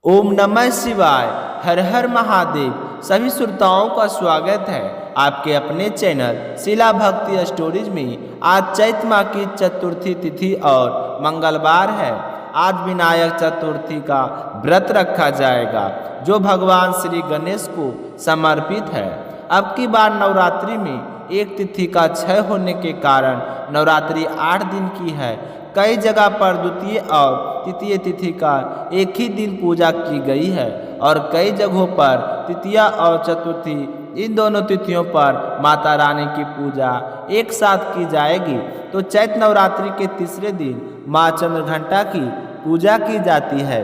ओम नमः शिवाय। हर हर महादेव। सभी श्रोताओं का स्वागत है आपके अपने चैनल शिला भक्ति स्टोरीज में। आज चैत माह की चतुर्थी तिथि और मंगलवार है। आज विनायक चतुर्थी का व्रत रखा जाएगा जो भगवान श्री गणेश को समर्पित है। अब की बार नवरात्रि में एक तिथि का क्षय होने के कारण नवरात्रि 8 दिन की है। कई जगह पर द्वितीय और तृतीय तिथि का एक ही दिन पूजा की गई है और कई जगहों पर तृतीया और चतुर्थी इन दोनों तिथियों पर माता रानी की पूजा एक साथ की जाएगी। तो चैत नवरात्रि के तीसरे दिन माँ चंद्रघंटा की पूजा की जाती है।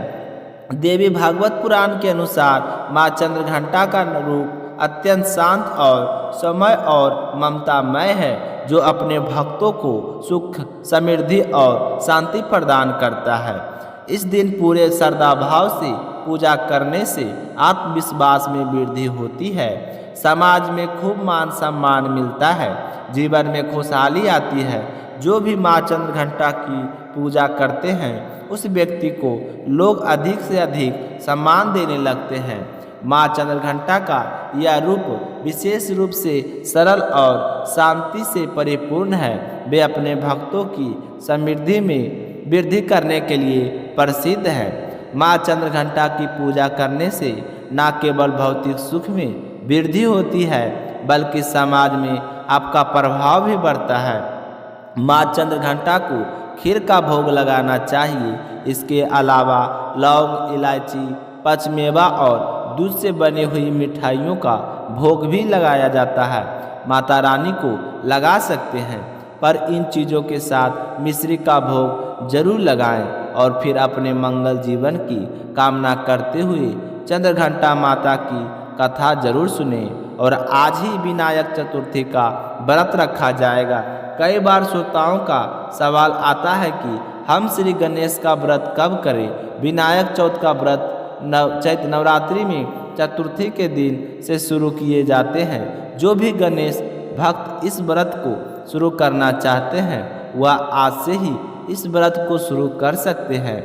देवी भागवत पुराण के अनुसार माँ चंद्रघंटा का रूप अत्यंत शांत और समय और ममतामय है जो अपने भक्तों को सुख, समृद्धि और शांति प्रदान करता है। इस दिन पूरे श्रद्धा भाव से पूजा करने से आत्मविश्वास में वृद्धि होती है, समाज में खूब मान सम्मान मिलता है, जीवन में खुशहाली आती है। जो भी माँ चंद्रघंटा की पूजा करते हैं उस व्यक्ति को लोग अधिक से अधिक सम्मान देने लगते हैं। माँ चंद्रघंटा का यह रूप विशेष रूप से सरल और शांति से परिपूर्ण है। वे अपने भक्तों की समृद्धि में वृद्धि करने के लिए प्रसिद्ध है। माँ चंद्रघंटा की पूजा करने से न केवल भौतिक सुख में वृद्धि होती है बल्कि समाज में आपका प्रभाव भी बढ़ता है। माँ चंद्रघंटा को खीर का भोग लगाना चाहिए। इसके अलावा लौंग, इलायची, पचमेवा और दूध से बनी हुई मिठाइयों का भोग भी लगाया जाता है। माता रानी को लगा सकते हैं पर इन चीज़ों के साथ मिश्री का भोग जरूर लगाएं और फिर अपने मंगल जीवन की कामना करते हुए चंद्रघंटा माता की कथा जरूर सुने। और आज ही विनायक चतुर्थी का व्रत रखा जाएगा। कई बार श्रोताओं का सवाल आता है कि हम श्री गणेश का व्रत कब करें। विनायक चौथ का व्रत चैत नवरात्रि में चतुर्थी के दिन से शुरू किए जाते हैं। जो भी गणेश भक्त इस व्रत को शुरू करना चाहते हैं वह आज से ही इस व्रत को शुरू कर सकते हैं,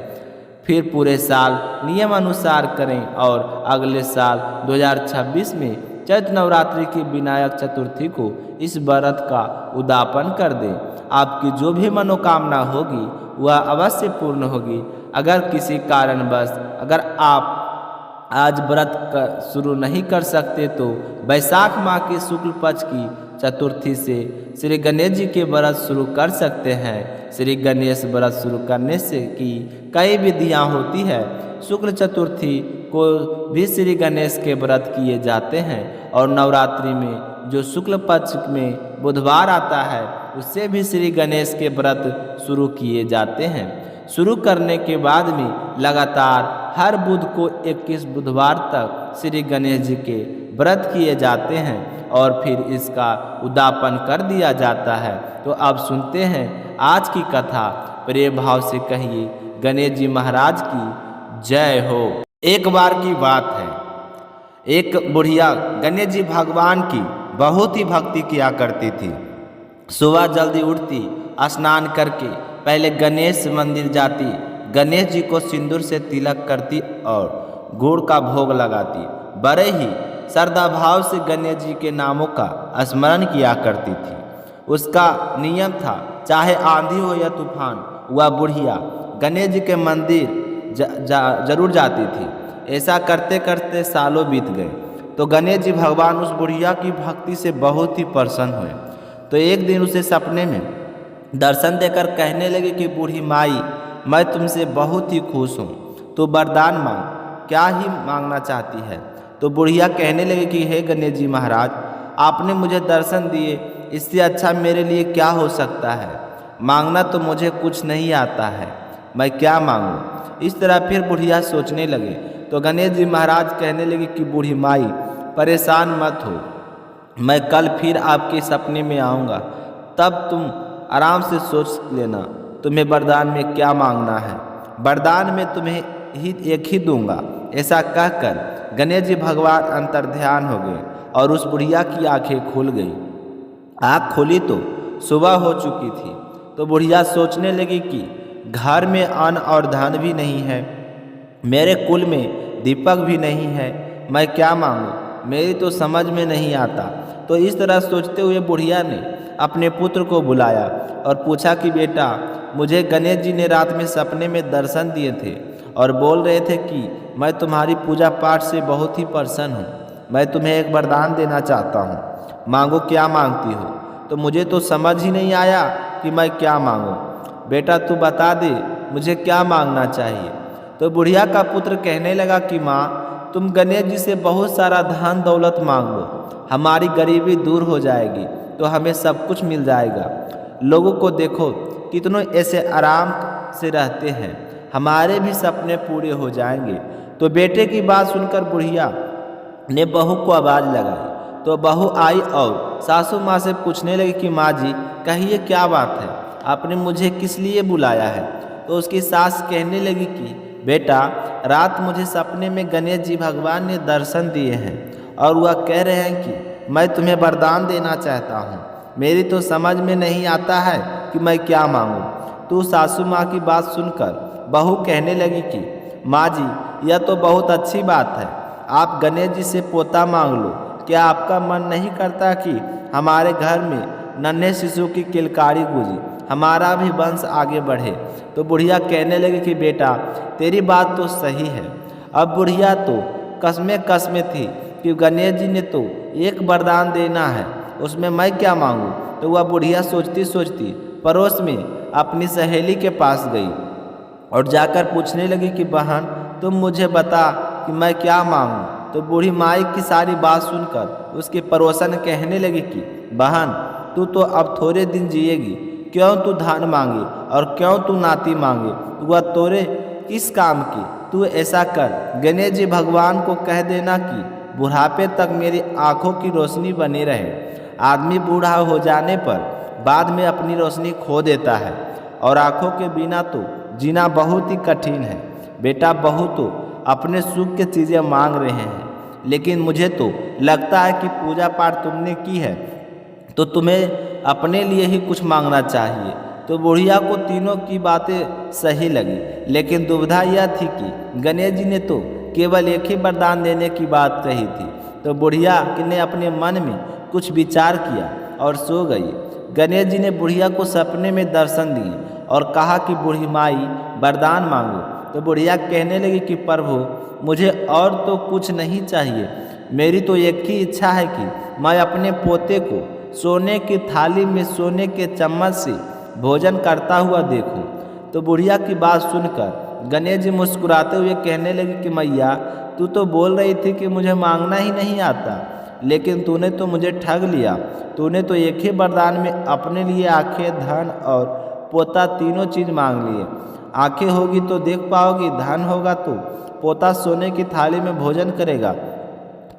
फिर पूरे साल नियम अनुसार करें और अगले साल 2026 में चैत नवरात्रि की विनायक चतुर्थी को इस व्रत का उद्यापन कर दें। आपकी जो भी मनोकामना होगी वह अवश्य पूर्ण होगी। अगर किसी कारणवश अगर आप आज व्रत शुरू नहीं कर सकते तो वैशाख माह के शुक्ल पक्ष की चतुर्थी से श्री गणेश जी के व्रत शुरू कर सकते हैं। श्री गणेश व्रत शुरू करने से की कई विधियां होती है। शुक्ल चतुर्थी को भी श्री गणेश के व्रत किए जाते हैं और नवरात्रि में जो शुक्ल पक्ष में बुधवार आता है उससे भी श्री गणेश के व्रत शुरू किए जाते हैं। शुरू करने के बाद में लगातार हर बुध को 21 बुधवार तक श्री गणेश जी के व्रत किए जाते हैं और फिर इसका उद्यापन कर दिया जाता है। तो अब सुनते हैं आज की कथा। प्रेम भाव से कहिए गणेश जी महाराज की जय हो। एक बार की बात है, एक बुढ़िया गणेश जी भगवान की बहुत ही भक्ति किया करती थी। सुबह जल्दी उठती, स्नान करके पहले गणेश मंदिर जाती, गणेश जी को सिंदूर से तिलक करती और गुड़ का भोग लगाती। बड़े ही श्रद्धा भाव से गणेश जी के नामों का स्मरण किया करती थी। उसका नियम था चाहे आंधी हो या तूफान वह बुढ़िया गणेश जी के मंदिर जरूर जाती थी। ऐसा करते करते सालों बीत गए तो गणेश जी भगवान उस बुढ़िया की भक्ति से बहुत ही प्रसन्न हुए। तो एक दिन उसे सपने में दर्शन देकर कहने लगे कि बूढ़ी माई, मैं तुमसे बहुत ही खुश हूँ, तो वरदान मांग, क्या ही मांगना चाहती है। तो बुढ़िया कहने लगे कि हे गणेश जी महाराज, आपने मुझे दर्शन दिए, इससे अच्छा मेरे लिए क्या हो सकता है। मांगना तो मुझे कुछ नहीं आता है, मैं क्या मांगूँ। इस तरह फिर बुढ़िया सोचने लगे तो गणेश जी महाराज कहने लगे कि बूढ़ी माई परेशान मत हो, मैं कल फिर आपके सपने में आऊँगा, तब तुम आराम से सोच लेना तुम्हें वरदान में क्या मांगना है। वरदान में तुम्हें ही एक ही दूंगा। ऐसा कहकर गणेश जी भगवान अंतर्ध्यान हो गए और उस बुढ़िया की आंखें खुल गई। आँख खोली तो सुबह हो चुकी थी। तो बुढ़िया सोचने लगी कि घर में अन्न और धन भी नहीं है मेरे कुल में दीपक भी नहीं है, मैं क्या मांगूं, मेरी तो समझ में नहीं आता। तो इस तरह सोचते हुए बुढ़िया ने अपने पुत्र को बुलाया और पूछा कि बेटा, मुझे गणेश जी ने रात में सपने में दर्शन दिए थे और बोल रहे थे कि मैं तुम्हारी पूजा पाठ से बहुत ही प्रसन्न हूँ। मैं तुम्हें एक वरदान देना चाहता हूँ, मांगो, क्या मांगती हो। तो मुझे तो समझ ही नहीं आया कि मैं क्या मांगूं। बेटा तू बता दे, मुझे क्या मांगना चाहिए। तो बुढ़िया का पुत्र कहने लगा कि माँ, तुम गणेश जी से बहुत सारा धन दौलत मांग लो, हमारी गरीबी दूर हो जाएगी, तो हमें सब कुछ मिल जाएगा। लोगों को देखो, कितनों ऐसे आराम से रहते हैं, हमारे भी सपने पूरे हो जाएंगे। तो बेटे की बात सुनकर बुढ़िया ने बहू को आवाज़ लगाई। तो बहू आई और सासू माँ से पूछने लगी कि माँ जी, कहिए क्या बात है, आपने मुझे किस लिए बुलाया है। तो उसकी सास कहने लगी कि बेटा, रात मुझे सपने में गणेश जी भगवान ने दर्शन दिए हैं और वह कह रहे हैं कि मैं तुम्हें वरदान देना चाहता हूँ। मेरी तो समझ में नहीं आता है कि मैं क्या मांगूँ। तो सासू माँ की बात सुनकर बहू कहने लगी कि माँ जी, यह तो बहुत अच्छी बात है, आप गणेश जी से पोता मांग लो। क्या आपका मन नहीं करता कि हमारे घर में नन्हे शिशु की किलकारी गूंजे, हमारा भी वंश आगे बढ़े। तो बुढ़िया कहने लगी कि बेटा, तेरी बात तो सही है। अब बुढ़िया तो कसमें थी कि गणेश जी ने तो एक वरदान देना है, उसमें मैं क्या मांगूं। तो वह बुढ़िया सोचती सोचती पड़ोस में अपनी सहेली के पास गई और जाकर पूछने लगी कि बहन, तुम मुझे बता कि मैं क्या मांगूं। तो बूढ़ी माई की सारी बात सुनकर उसकी पड़ोसन कहने लगी कि बहन, तू तो अब थोड़े दिन जिएगी, क्यों तू धन मांगे और क्यों तू नाती मांगे, वह तोरे किस काम की। तू ऐसा कर, गणेश जी भगवान को कह देना कि बुढ़ापे तक मेरी आँखों की रोशनी बनी रहे। आदमी बूढ़ा हो जाने पर बाद में अपनी रोशनी खो देता है और आँखों के बिना तो जीना बहुत ही कठिन है। बेटा, बहू तो अपने सुख की चीज़ें मांग रहे हैं, लेकिन मुझे तो लगता है कि पूजा पाठ तुमने की है तो तुम्हें अपने लिए ही कुछ मांगना चाहिए। तो बुढ़िया को तीनों की बातें सही लगी, लेकिन दुविधा यह थी कि गणेश जी ने तो केवल एक ही वरदान देने की बात कही थी। तो बुढ़िया ने अपने मन में कुछ विचार किया और सो गई। गणेश जी ने बुढ़िया को सपने में दर्शन दिए और कहा कि बूढ़ी माई, वरदान मांगो। तो बुढ़िया कहने लगी कि प्रभु, मुझे और तो कुछ नहीं चाहिए, मेरी तो एक ही इच्छा है कि मैं अपने पोते को सोने की थाली में सोने के चम्मच से भोजन करता हुआ देखूं। तो बुढ़िया की बात सुनकर गणेश जी मुस्कुराते हुए कहने लगे कि मैया, तू तो बोल रही थी कि मुझे मांगना ही नहीं आता, लेकिन तूने तो मुझे ठग लिया। तूने तो एक ही वरदान में अपने लिए आंखें, धन और पोता तीनों चीज़ मांग लिए। आंखें होगी तो देख पाओगी, धन होगा तो पोता सोने की थाली में भोजन करेगा।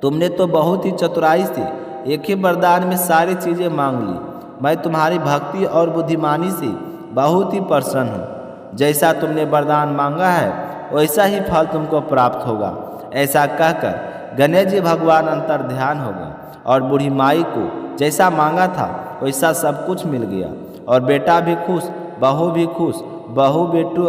तुमने तो बहुत ही चतुराई से एक ही वरदान में सारी चीज़ें मांग ली। मैं तुम्हारी भक्ति और बुद्धिमानी से बहुत ही प्रसन्न हूँ। जैसा तुमने वरदान मांगा है वैसा ही फल तुमको प्राप्त होगा। ऐसा कहकर गणेश जी भगवान अंतर ध्यान हो गए और बूढ़ी माई को जैसा मांगा था वैसा सब कुछ मिल गया और बेटा भी खुश, बहू भी खुश, बहू बेटू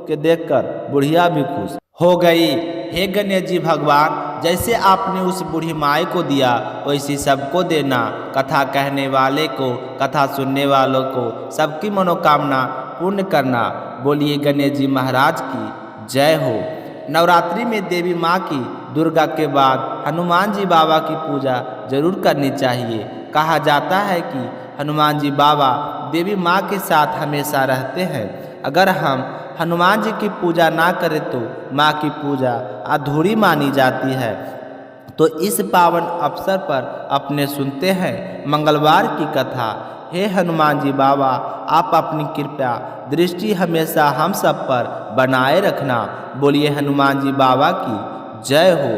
के देखकर बुढ़िया भी खुश हो गई। हे गणेश जी भगवान, जैसे आपने उस बूढ़ी माई को दिया वैसी सबको देना। कथा कहने वाले को, कथा सुनने वालों को सबकी मनोकामना पूर्ण करना। बोलिए गणेश जी महाराज की जय हो। नवरात्रि में देवी माँ की, दुर्गा के बाद हनुमान जी बाबा की पूजा जरूर करनी चाहिए। कहा जाता है कि हनुमान जी बाबा देवी माँ के साथ हमेशा रहते हैं। अगर हम हनुमान जी की पूजा ना करें तो माँ की पूजा अधूरी मानी जाती है। तो इस पावन अवसर पर अपने सुनते हैं मंगलवार की कथा। हे हनुमान जी बाबा, आप अपनी कृपा दृष्टि हमेशा हम सब पर बनाए रखना। बोलिए हनुमान जी बाबा की जय हो।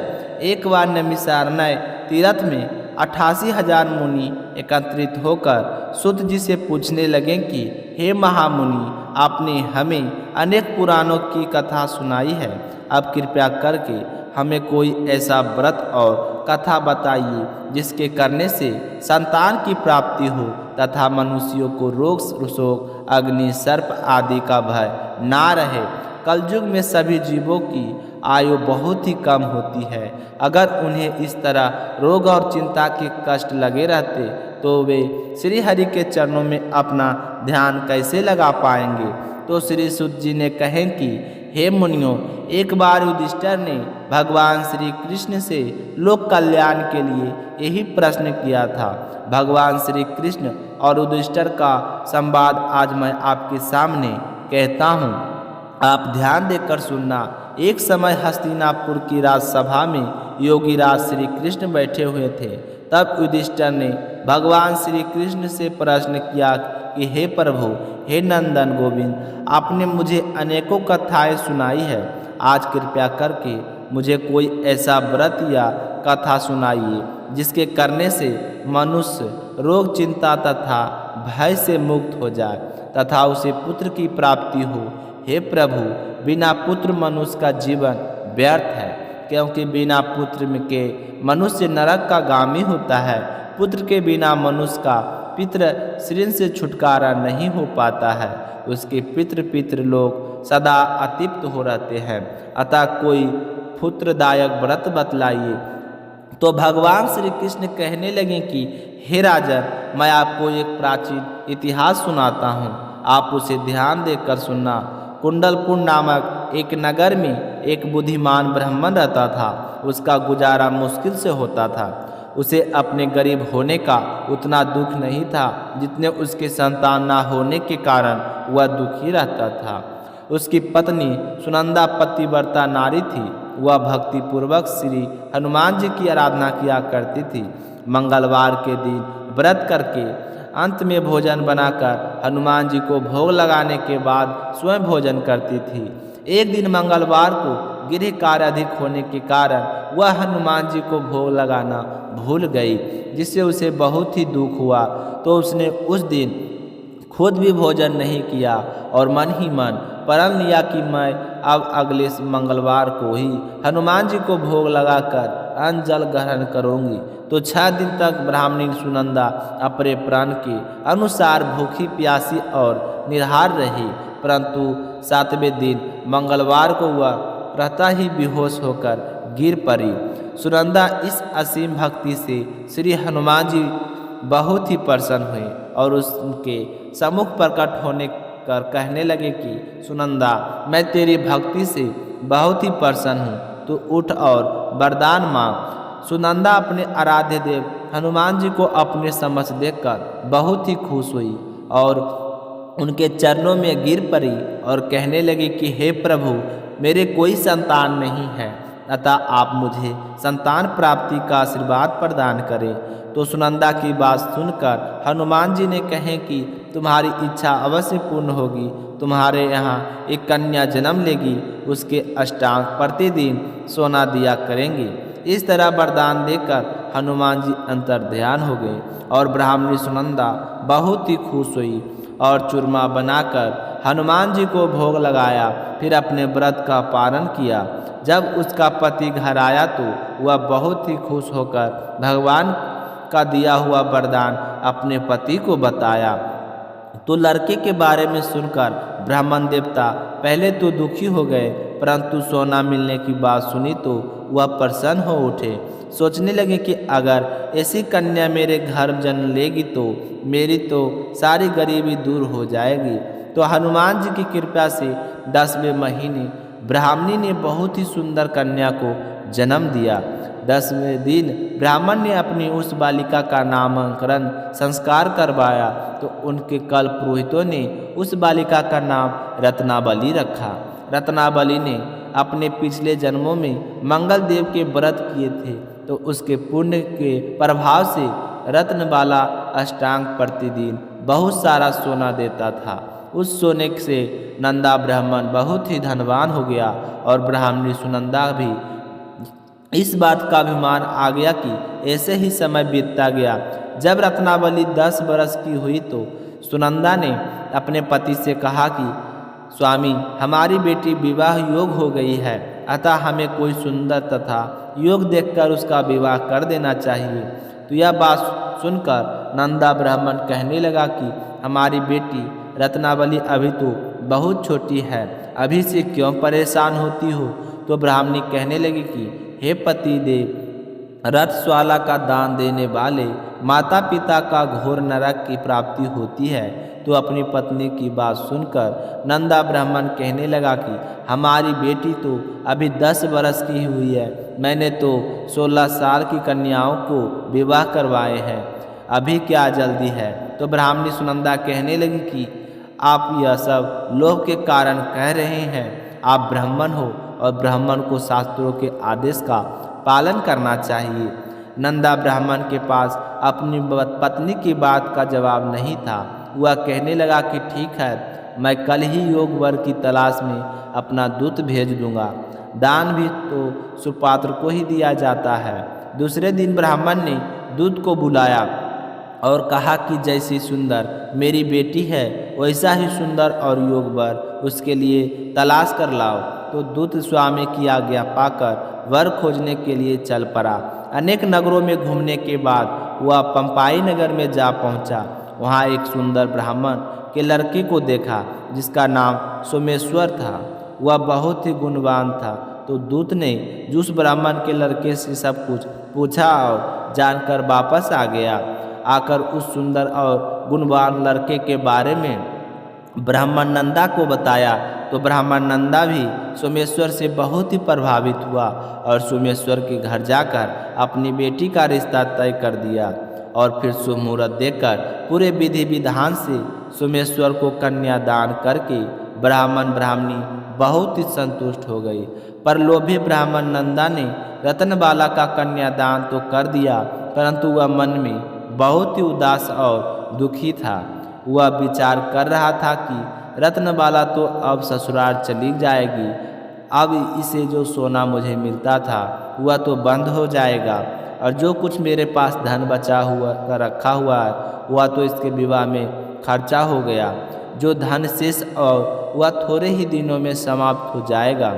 एक बार नैमिषारण्य तीर्थ में 88,000 मुनि एकत्रित होकर सूत जी से पूछने लगे कि हे महामुनि, आपने हमें अनेक पुराणों की कथा सुनाई है, अब कृपया करके हमें कोई ऐसा व्रत और कथा बताइए जिसके करने से संतान की प्राप्ति हो तथा मनुष्यों को रोग शोक, अग्नि, सर्प आदि का भय ना रहे। कलयुग में सभी जीवों की आयु बहुत ही कम होती है। अगर उन्हें इस तरह रोग और चिंता के कष्ट लगे रहते तो वे श्री हरि के चरणों में अपना ध्यान कैसे लगा पाएंगे। तो श्री सुत जी ने कहें कि हे मुनियों, एक बार युधिष्ठिर ने भगवान श्री कृष्ण से लोक कल्याण के लिए यही प्रश्न किया था। भगवान श्री कृष्ण और युधिष्ठिर का संवाद आज मैं आपके सामने कहता हूँ, आप ध्यान देकर सुनना। एक समय हस्तिनापुर की राजसभा में योगीराज श्री कृष्ण बैठे हुए थे। तब युधिष्ठिर ने भगवान श्री कृष्ण से प्रश्न किया कि हे प्रभु, हे नंदन गोविंद, आपने मुझे अनेकों कथाएं सुनाई है। आज कृपया करके मुझे कोई ऐसा व्रत या कथा सुनाइए जिसके करने से मनुष्य रोग चिंता तथा भय से मुक्त हो जाए तथा उसे पुत्र की प्राप्ति हो। हे प्रभु, बिना पुत्र मनुष्य का जीवन व्यर्थ है, क्योंकि बिना पुत्र के मनुष्य नरक का गामी होता है। पुत्र के बिना मनुष्य का पितृ ऋण से छुटकारा नहीं हो पाता है। उसके पितृ लोग सदा अतृप्त हो रहते हैं। अतः कोई पुत्रदायक व्रत बतलाइए। तो भगवान श्री कृष्ण कहने लगे कि हे राजन, मैं आपको एक प्राचीन इतिहास सुनाता हूँ, आप उसे ध्यान देकर सुनना। कुंडलपुर नामक एक नगर में एक बुद्धिमान ब्राह्मण रहता था। उसका गुजारा मुश्किल से होता था। उसे अपने गरीब होने का उतना दुख नहीं था जितने उसके संतान न होने के कारण वह दुखी रहता था। उसकी पत्नी सुनंदा पतिव्रता नारी थी। वह भक्तिपूर्वक श्री हनुमान जी की आराधना किया करती थी। मंगलवार के दिन व्रत करके अंत में भोजन बनाकर हनुमान जी को भोग लगाने के बाद स्वयं भोजन करती थी। एक दिन मंगलवार को गृह कार्य अधिक होने के कारण वह हनुमान जी को भोग लगाना भूल गई, जिससे उसे बहुत ही दुख हुआ। तो उसने उस दिन खुद भी भोजन नहीं किया और मन ही मन प्रण लिया कि मैं अब अगले मंगलवार को ही हनुमान जी को भोग लगाकर अन्न जल ग्रहण करूंगी। तो 6 दिन तक ब्राह्मणी सुनंदा अपने प्रण के अनुसार भूखी प्यासी और निराहार रही, परंतु 7वें दिन मंगलवार को वह प्रातः ही बेहोश होकर गिर पड़ी। सुनंदा इस असीम भक्ति से श्री हनुमान जी बहुत ही प्रसन्न हुए और उसके सम्मुख प्रकट होने कर कहने लगे कि सुनंदा, मैं तेरी भक्ति से बहुत ही प्रसन्न हूँ, तू उठ और वरदान मांग। सुनंदा अपने आराध्य देव हनुमान जी को अपने समक्ष देखकर बहुत ही खुश हुई और उनके चरणों में गिर पड़ी और कहने लगी कि हे प्रभु, मेरे कोई संतान नहीं है, अतः आप मुझे संतान प्राप्ति का आशीर्वाद प्रदान करें। तो सुनंदा की बात सुनकर हनुमान जी ने कहे कि तुम्हारी इच्छा अवश्य पूर्ण होगी। तुम्हारे यहाँ एक कन्या जन्म लेगी, उसके अष्टांग प्रतिदिन सोना दिया करेंगे। इस तरह वरदान देकर हनुमान जी अंतर्ध्यान हो गए और ब्राह्मणी सुनंदा बहुत ही खुश हुई और चूरमा बनाकर हनुमान जी को भोग लगाया। फिर अपने व्रत का पालन किया। जब उसका पति घर आया तो वह बहुत ही खुश होकर भगवान का दिया हुआ वरदान अपने पति को बताया। तो लड़के के बारे में सुनकर ब्राह्मण देवता पहले तो दुखी हो गए, परंतु सोना मिलने की बात सुनी तो वह प्रसन्न हो उठे। सोचने लगे कि अगर ऐसी कन्या मेरे घर जन्म लेगी तो मेरी तो सारी गरीबी दूर हो जाएगी। तो हनुमान जी की कृपा से 10वें महीने ब्राह्मणी ने बहुत ही सुंदर कन्या को जन्म दिया। 10वें दिन ब्राह्मण ने अपनी उस बालिका का नामकरण संस्कार करवाया तो उनके कल पुरोहितों ने उस बालिका का नाम रत्नावली रखा। रत्नावली ने अपने पिछले जन्मों में मंगल देव के व्रत किए थे, तो उसके पुण्य के प्रभाव से रत्न वाला अष्टांग प्रतिदिन बहुत सारा सोना देता था। उस सोने से नंदा ब्राह्मण बहुत ही धनवान हो गया और ब्राह्मणी सुनंदा भी इस बात का अभिमान आ गया कि ऐसे ही समय बीतता गया। जब रत्नावली 10 वर्ष की हुई तो सुनंदा ने अपने पति से कहा कि स्वामी, हमारी बेटी विवाह योग हो गई है, अतः हमें कोई सुंदर तथा योग देखकर उसका विवाह कर देना चाहिए। तो यह बात सुनकर नंदा ब्राह्मण कहने लगा कि हमारी बेटी रत्नावली अभी तो बहुत छोटी है, अभी से क्यों परेशान होती हो। तो ब्राह्मणी कहने लगी कि हे पति देव, रथ स्वाला का दान देने वाले माता पिता का घोर नरक की प्राप्ति होती है। तो अपनी पत्नी की बात सुनकर नंदा ब्राह्मण कहने लगा कि हमारी बेटी तो अभी 10 बरस की हुई है, मैंने तो 16 साल की कन्याओं को विवाह करवाए हैं, अभी क्या जल्दी है। तो ब्राह्मणी सुनंदा कहने लगी कि आप यह सब लोभ के कारण कह रहे हैं, आप ब्राह्मण हो और ब्राह्मण को शास्त्रों के आदेश का पालन करना चाहिए। नंदा ब्राह्मण के पास अपनी पत्नी की बात का जवाब नहीं था। वह कहने लगा कि ठीक है, मैं कल ही योग वर की तलाश में अपना दूत भेज दूंगा। दान भी तो सुपात्र को ही दिया जाता है। दूसरे दिन ब्राह्मण ने दूत को बुलाया और कहा कि जैसी सुंदर मेरी बेटी है वैसा ही सुंदर और योग वर उसके लिए तलाश कर लाओ। तो दूत स्वामी की आज्ञा पाकर वर खोजने के लिए चल पड़ा। अनेक नगरों में घूमने के बाद वह पंपाई नगर में जा पहुंचा। वहां एक सुंदर ब्राह्मण के लड़के को देखा जिसका नाम सोमेश्वर था। वह बहुत ही गुणवान था। तो दूत ने उस ब्राह्मण के लड़के से सब कुछ पूछा और जानकर वापस आ गया। आकर उस सुंदर और गुणवान लड़के के बारे में ब्राह्मण नंदा को बताया। तो ब्राह्मण नंदा भी सोमेश्वर से बहुत ही प्रभावित हुआ और सोमेश्वर के घर जाकर अपनी बेटी का रिश्ता तय कर दिया और फिर शुभ मुहूर्त देकर पूरे विधि विधान से सोमेश्वर को कन्यादान करके ब्राह्मण ब्राह्मणी बहुत ही संतुष्ट हो गई। पर लोभी ब्राह्मण नंदा ने रत्नबाला का कन्यादान तो कर दिया, परंतु वह मन में बहुत ही उदास और दुखी था। वह विचार कर रहा था कि रत्नबाला तो अब ससुराल चली जाएगी, अब इसे जो सोना मुझे मिलता था वह तो बंद हो जाएगा और जो कुछ मेरे पास धन बचा हुआ रखा हुआ है वह तो इसके विवाह में खर्चा हो गया। जो धन शेष और वह थोड़े ही दिनों में समाप्त हो जाएगा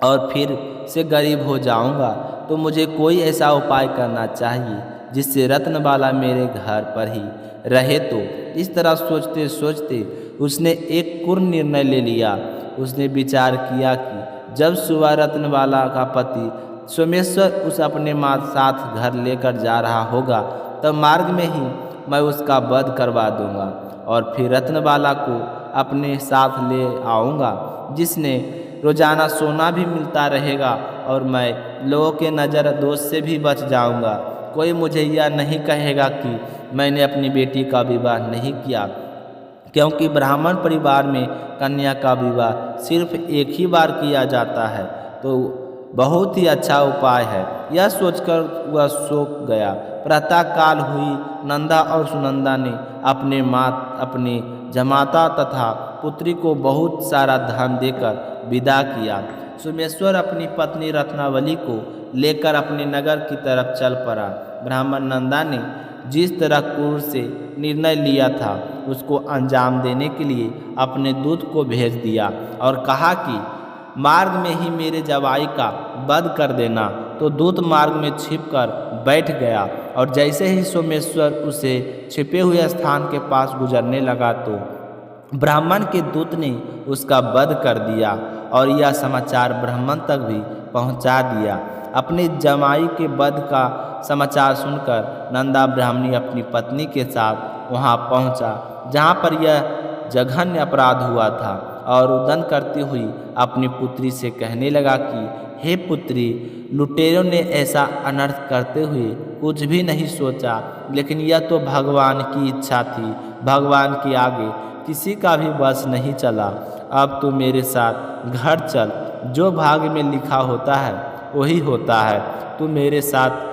और फिर से गरीब हो जाऊंगा। तो मुझे कोई ऐसा उपाय करना चाहिए जिससे रत्नबाला मेरे घर पर ही रहे। तो इस तरह सोचते सोचते उसने एक कुर निर्णय ले लिया। उसने विचार किया कि जब सुबह रत्नबाला का पति सोमेश्वर उस अपने साथ घर लेकर जा रहा होगा तब मार्ग में ही मैं उसका वध करवा दूंगा और फिर रत्नबाला को अपने साथ ले आऊँगा, जिसने रोजाना सोना भी मिलता रहेगा और मैं लोगों के नज़र दोष से भी बच जाऊंगा। कोई मुझे यह नहीं कहेगा कि मैंने अपनी बेटी का विवाह नहीं किया, क्योंकि ब्राह्मण परिवार में कन्या का विवाह सिर्फ एक ही बार किया जाता है। तो बहुत ही अच्छा उपाय है। यह सोचकर वह सो गया। प्रातःकाल हुई। नंदा और सुनंदा ने अपने जमाता तथा पुत्री को बहुत सारा धन देकर विदा किया। सोमेश्वर अपनी पत्नी रत्नावली को लेकर अपने नगर की तरफ चल पड़ा। ब्राह्मण नंदा ने जिस तरह क्रूर से निर्णय लिया था उसको अंजाम देने के लिए अपने दूत को भेज दिया और कहा कि मार्ग में ही मेरे जवाई का वध कर देना। तो दूत मार्ग में छिपकर बैठ गया और जैसे ही सोमेश्वर उसे छिपे हुए स्थान के पास गुजरने लगा तो ब्राह्मण के दूत ने उसका वध कर दिया और यह समाचार ब्राह्मण तक भी पहुंचा दिया। अपने जमाई के वध का समाचार सुनकर नंदा ब्राह्मणी अपनी पत्नी के साथ वहां पहुंचा जहां पर यह जघन्य अपराध हुआ था और रुदन करती हुई अपनी पुत्री से कहने लगा कि हे पुत्री, लुटेरों ने ऐसा अनर्थ करते हुए कुछ भी नहीं सोचा, लेकिन यह तो भगवान की इच्छा थी। भगवान के आगे किसी का भी बस नहीं चला। अब तू मेरे साथ घर चल, जो भाग्य में लिखा होता है वही होता है। तू मेरे साथ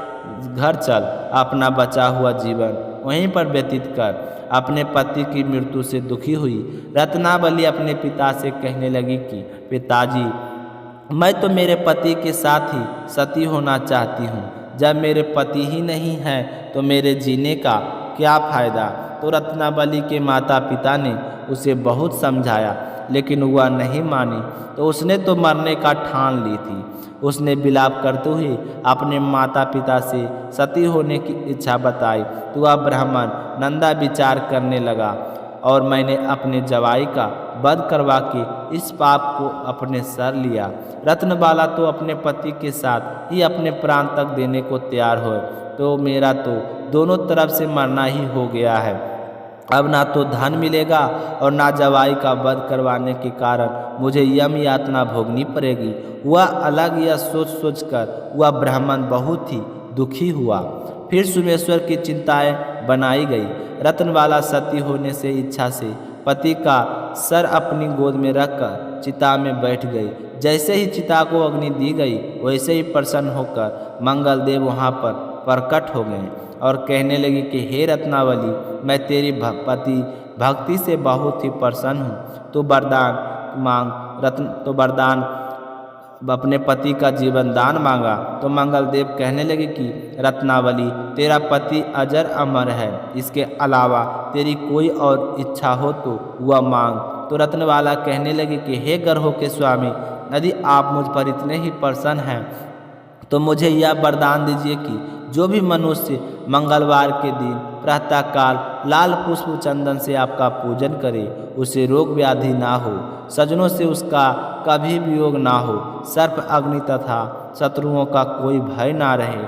घर चल, अपना बचा हुआ जीवन वहीं पर व्यतीत कर। अपने पति की मृत्यु से दुखी हुई रत्नावली अपने पिता से कहने लगी कि पिताजी, मैं तो मेरे पति के साथ ही सती होना चाहती हूँ। जब मेरे पति ही नहीं हैं तो मेरे जीने का क्या फ़ायदा। तो रत्नावली के माता पिता ने उसे बहुत समझाया, लेकिन वह नहीं मानी। तो उसने तो मरने का ठान ली थी। उसने विलाप करते हुए अपने माता पिता से सती होने की इच्छा बताई। तो वह ब्राह्मण नंदा विचार करने लगा और मैंने अपने जवाई का वध करवा के इस पाप को अपने सर लिया। रत्नबाला तो अपने पति के साथ ही अपने प्राण तक देने को तैयार हो, तो मेरा तो दोनों तरफ से मरना ही हो गया है। अब ना तो धन मिलेगा और ना जवाई का वध करवाने के कारण मुझे यम यातना भोगनी पड़ेगी। वह अलग यह सोच सोच कर वह ब्राह्मण बहुत ही दुखी हुआ। फिर सोमेश्वर की चिंताएं बनाई गई। रत्नबाला सती होने से इच्छा से पति का सर अपनी गोद में रखकर चिता में बैठ गई। जैसे ही चिता को अग्नि दी गई वैसे ही प्रसन्न होकर मंगलदेव वहाँ पर प्रकट हो गए और कहने लगी कि हे रत्नावली, मैं तेरी पति भक्ति से बहुत ही प्रसन्न हूँ। तो वरदान मांग। वरदान अपने पति का जीवन दान मांगा। तो मंगलदेव कहने लगे कि रत्नावली, तेरा पति अजर अमर है, इसके अलावा तेरी कोई और इच्छा हो तो वह मांग। तो रत्नबाला कहने लगे कि हे ग्रहों के स्वामी, यदि आप मुझ पर इतने ही प्रसन्न हैं तो मुझे यह वरदान दीजिए कि जो भी मनुष्य मंगलवार के दिन प्रातःकाल लाल पुष्प चंदन से आपका पूजन करे उसे रोग व्याधि ना हो, सजनों से उसका कभी वियोग ना हो, सर्प अग्नि तथा शत्रुओं का कोई भय ना रहे,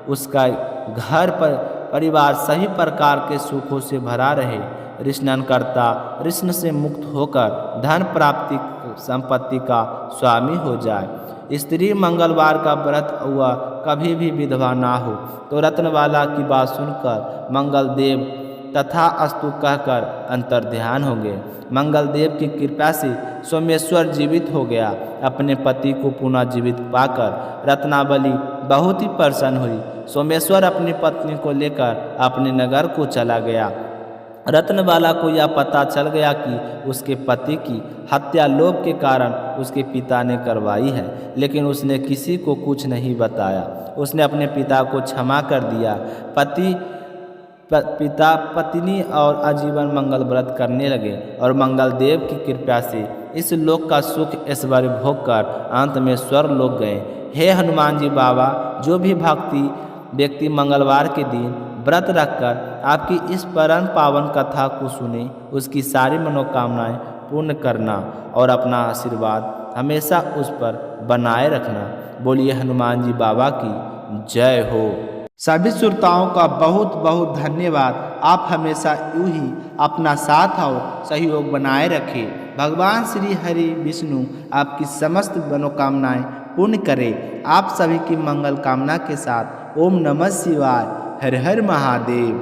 उसका घर पर परिवार सभी प्रकार के सुखों से भरा रहे, ऋष्णनकर्ता ऋष्ण से मुक्त होकर धन प्राप्ति संपत्ति का स्वामी हो जाए, स्त्री मंगलवार का व्रत हुआ कभी भी विधवा ना हो। तो रत्नबाला की बात सुनकर मंगलदेव तथा अस्तु कहकर अंतर्ध्यान हो गए। मंगलदेव की कृपा से सोमेश्वर जीवित हो गया। अपने पति को पुनः जीवित पाकर रत्नावली बहुत ही प्रसन्न हुई। सोमेश्वर अपनी पत्नी को लेकर अपने नगर को चला गया। रत्नबाला को यह पता चल गया कि उसके पति की हत्या लोभ के कारण उसके पिता ने करवाई है, लेकिन उसने किसी को कुछ नहीं बताया। उसने अपने पिता को क्षमा कर दिया। पिता पत्नी और आजीवन मंगल व्रत करने लगे और मंगलदेव की कृपा से इस लोक का सुख ऐश्वर्य भोग कर अंत में स्वर्ग लोक गए। हे हनुमान जी बाबा, जो भी भक्ति व्यक्ति मंगलवार के दिन व्रत रखकर आपकी इस परम पावन कथा को सुने, उसकी सारी मनोकामनाएं पूर्ण करना और अपना आशीर्वाद हमेशा उस पर बनाए रखना। बोलिए हनुमान जी बाबा की जय हो। सभी श्रोताओं का बहुत बहुत धन्यवाद। आप हमेशा यूं ही अपना साथ और सहयोग बनाए रखें। भगवान श्री हरि विष्णु आपकी समस्त मनोकामनाएं पूर्ण करें। आप सभी की मंगल कामना के साथ ओम नमः शिवाय। हर हर महादेव।